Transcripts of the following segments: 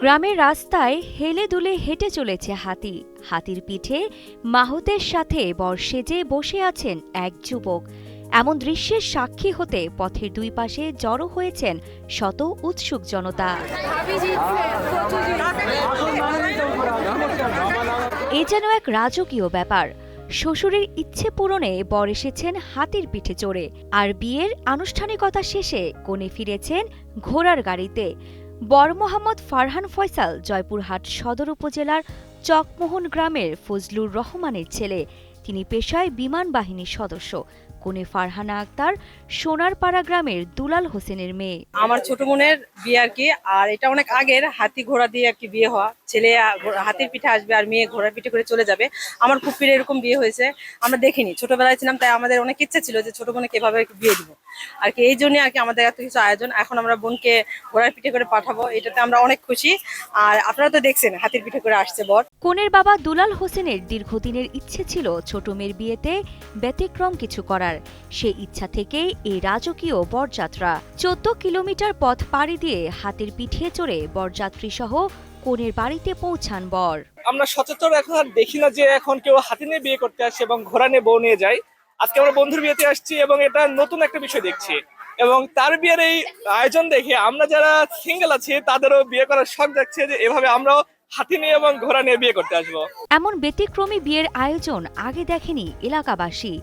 গ্রামের রাস্তায় হেলে দুলে হেঁটে চলেছে হাতি। হাতির পিঠে মাহুতের সাথে বর সেজে বসে আছেন এক যুবক। এমন দৃশ্যের সাক্ষী হতে পথের দুই পাশে জড়ো হয়েছেন শত উৎসুক জনতা। এ যেন এক রাজকীয় ব্যাপার। শ্বশুরের ইচ্ছে পূরণে বর এসেছেন হাতির পিঠে চড়ে, আর বিয়ের আনুষ্ঠানিকতা শেষে কনে ফিরেছেন ঘোড়ার গাড়িতে। বর মোহাম্মদ ফারহান ফয়সাল জয়পুরহাট সদর উপজেলার চকমোহন গ্রামের ফজলুর রহমানের ছেলে। তিনি পেশায় বিমান বাহিনীর সদস্য। কনে ফারহানা আক্তার সোনারপাড়া গ্রামের দুলাল হোসেনের মেয়ে। আমার ছোট বোনের বিয়ে আর কি, আর এটা অনেক আগের হাতি ঘোড়া দিয়ে আর কি বিয়ে হওয়া। ছেলে হাতির পিঠে আসবে আর মেয়ে ঘোড়ার পিঠে করে চলে যাবে। আমার ফুপির এরকম বিয়ে হয়েছে, আমরা দেখিনি, ছোটবেলায় ছিলাম, তাই আমাদের অনেক ইচ্ছে ছিল যে ছোট বোনকে এভাবে বিয়ে দিব আর কি। এই জন্য আর কি আমাদের এত কিছু আয়োজন। এখন আমরা বোনকে ঘোড়ার পিঠে করে পাঠাবো, এটাতে আমরা অনেক খুশি। আর আপনারা তো দেখছেন হাতির পিঠে করে আসছে বর। কনের বাবা দুলাল হোসেনের দীর্ঘদিনের ইচ্ছে ছিল ছোট মেয়ের বিয়েতে ব্যতিক্রম কিছু করার। সে ইচ্ছা থেকেই এই রাজকীয় বরযাত্রা। 14 কিলোমিটার পথ পাড়ি দিয়ে হাতির পিঠে চড়ে বরযাত্রী সহ কনের বাড়িতে পৌঁছান বর। আমরা সচরাচর এখন আর দেখি না যে এখন কেউ হাতি নিয়ে বিয়ে করতে আসে এবং ঘোড়া নিয়ে বউ নিয়ে যায়। আজকে আমরা বন্ধুর বিয়েতে আসছি এবং এটা নতুন একটা বিষয় দেখছি, এবং তার বিয়ের এই আয়োজন দেখে আমরা যারা সিঙ্গেল আছি তাদেরও বিয়ে করার শখ যাচ্ছে যে এভাবে আমরাও হাতি নিয়ে এবং ঘোড়া নিয়ে বিয়ে করতে আসবো। এমন ব্যতিক্রমী বিয়ের আয়োজন আগে দেখেনি এলাকাবাসী।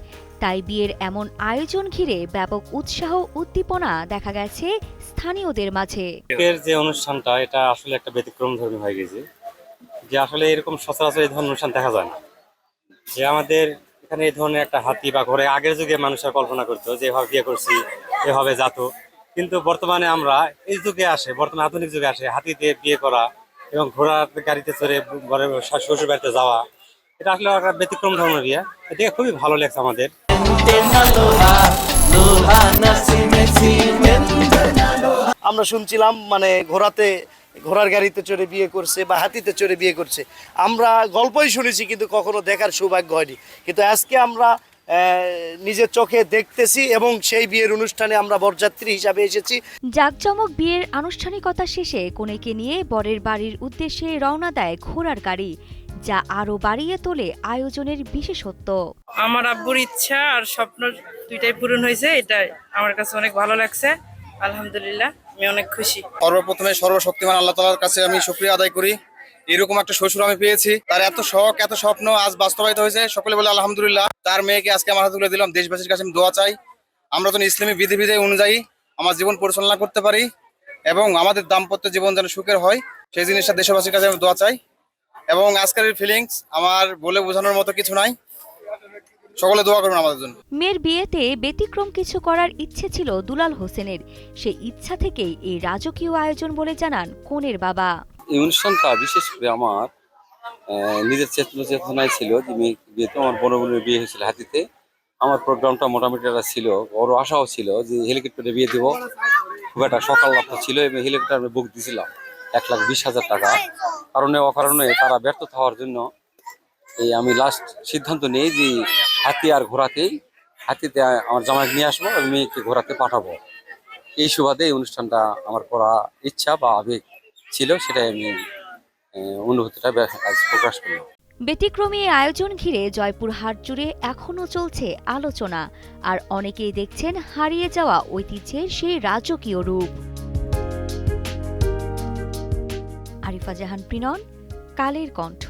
তাই বিয়ের এমন আয়োজন ঘিরে ব্যাপক উৎসাহ উদ্দীপনা দেখা গেছে স্থানীয়দের মাঝে। বিয়ের যে অনুষ্ঠানটা এটা আসলে একটা ব্যতিক্রম ধর্মী হয়ে গেছে, যে আসলে এরকম সচরাচর এই ধরনের অনুষ্ঠান দেখা যায় না। যে আমাদের এখানে এই ধরনের একটা হাতি বা ঘোড়া আগের যুগে মানুষের কল্পনা করতো যে এভাবে বিয়ে করছি, এভাবে যেত, কিন্তু বর্তমানে আমরা এই যুগে আসে, বর্তমানে আধুনিক যুগে আসে হাতিতে বিয়ে করা এবং ঘোড়ার গাড়িতে চড়ে শ্বশুর বাড়িতে যাওয়া, এটা আসলে একটা ব্যতিক্রম ধর্মের বিয়ে। এটা খুবই ভালো লাগছে আমাদের। আমরা শুনছিলাম মানে ঘোড়ার গাড়িতে চড়ে বিয়ে করছে বা হাতিতে চড়ে বিয়ে করছে, আমরা গল্পই শুনেছি কিন্তু কখনো দেখার সৌভাগ্য হয়নি। কিন্তু আজকে আমরা নিজের চোখে দেখতেছি এবং সেই বিয়ের অনুষ্ঠানে আমরা বরযাত্রী হিসাবে এসেছি। জাঁকজমক বিয়ের আনুষ্ঠানিকতা শেষে কনেকে নিয়ে বরের বাড়ির উদ্দেশ্যে রওনা দেয় ঘোড়ার গাড়ি, যা আরো বাড়িয়ে তোলে আয়োজনের বিশেষত্ব। আমার আব্বুর ইচ্ছা আর স্বপ্ন দুইটাই পূরণ হয়েছে, এটাই আমার কাছে অনেক ভালো লাগছে। আলহামদুলিল্লাহ, আমি অনেক খুশি। সর্বপ্রথমে সর্বশক্তিমান আল্লাহ তাআলার কাছে আমি শুকরিয়া আদায় করি, এরকম একটা শ্বশুর আমি পেয়েছি। তার এত শখ এত স্বপ্ন আজ বাস্তবায়িত হয়েছে, সকলে বলে আলহামদুলিল্লাহ। তার মেয়েকে আজকে আমার হাতে তুলে দিলাম। দেশবাসীর কাছে আমি দোয়া চাই আমরা যেন ইসলামী বিধিবিধান অনুযায়ী আমার জীবন পরিচালনা করতে পারি এবং আমাদের দাম্পত্য জীবন যেন সুখের হয়, সেই জিনিসটা দেশবাসীর কাছে আমি দোয়া চাই। এবং আজকের ফিলিংস আমার বলে বোঝানোর মতো কিছু নাই, সকলে দোয়া করুন আমাদের জন্য। মেয়ের বিয়েতে ব্যতিক্রম কিছু করার ইচ্ছে ছিল দুলাল হোসেনের। সেই ইচ্ছা থেকেই এই রাজকীয় আয়োজন বলে জানান কনের বাবা। এই অনুষ্ঠানটা বিশেষ করে আমার নিজের চেতনায় ছিল যে বিয়েতে আমার বড় বোনের বিয়ে হয়েছিল হাতিতে। আমার প্রোগ্রামটা মোটামুটি একটা ছিল, বড় আশাও ছিল যে হেলিকপ্টারে বিয়ে দেবো। খুব একটা সকাল লাভটা ছিল এবং হেলিকপ্টার আমি বুক দিয়েছিলাম 1,20,000 টাকা। অকারণে তারা ব্যর্থ হওয়ার জন্য আমি লাস্ট সিদ্ধান্ত নিই যে হাতি আর হাতিতে আমার জামাই নিয়ে আসবো এবং মেয়েকে ঘোড়াতে পাঠাবো। এই সুবাদে এই অনুষ্ঠানটা আমার করা ইচ্ছা বা আবেগ ছিল, সেটাই আমি অনুভূতিটা আজ প্রকাশ করলাম। ব্যতিক্রমী আয়োজন ঘিরে জয়পুরহাট জুড়ে এখনও চলছে আলোচনা, আর অনেকেই দেখছেন হারিয়ে যাওয়া ঐতিহ্যের সেই রাজকীয় রূপ। আরিফা জাহান, প্রিনন, কালের কণ্ঠ।